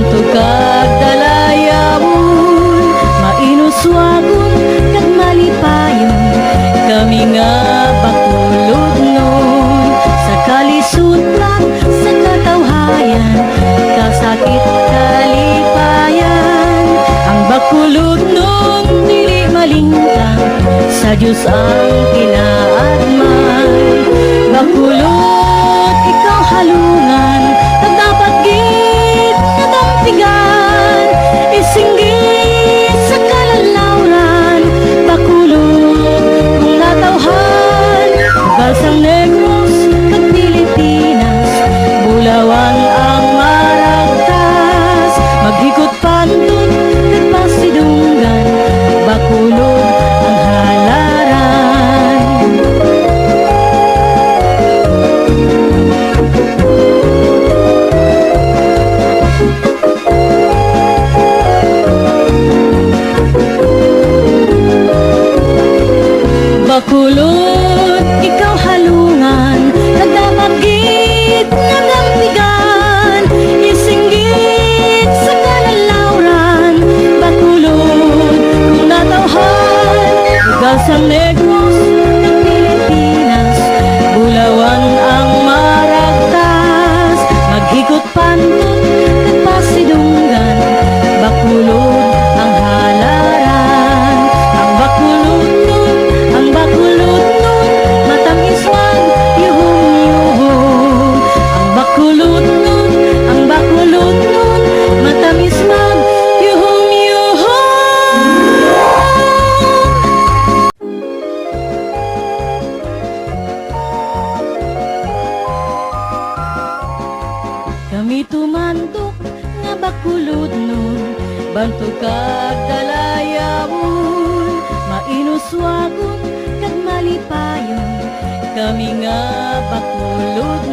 bantog kag dalayawon, mainuswagon kag malipayon, kami nga bakulod nun. Sa kalisod lang sa katawhayan, kasakit kalipayan, ang bakulod nun dili malingkang, sa Diyos ang kinaagmay. Bakulod ikaw halungan, kag dapat gid kadampigan, isinggit sa kalalawran. Bakulod kung natawhan, Balsang Negros kag Pilipinas, Bulawan ang maragtas, maghikot pantun kag pasidunggan, bakulod ang halaran. Bakulod ikaw halungan, kag dapat gid nadampigan, isinggit sa kalalawran. Bakulod kung natawhan, Balsang Negros ng Pilipinas, Bulawan ang maragtas, maghikot pantun kag pasidunggan, bakulod ang halaran. Ang bakulod nun, ang bakulod nun, matamis man yuhong-yuhong. Ang bakulod nun, ang bakulod nun, matamis man yuhong-yuhong. Kami tumandok nga bakulod nun, bantog kag dalayawon, mainuswagon kag malipayon, kami nga bakulod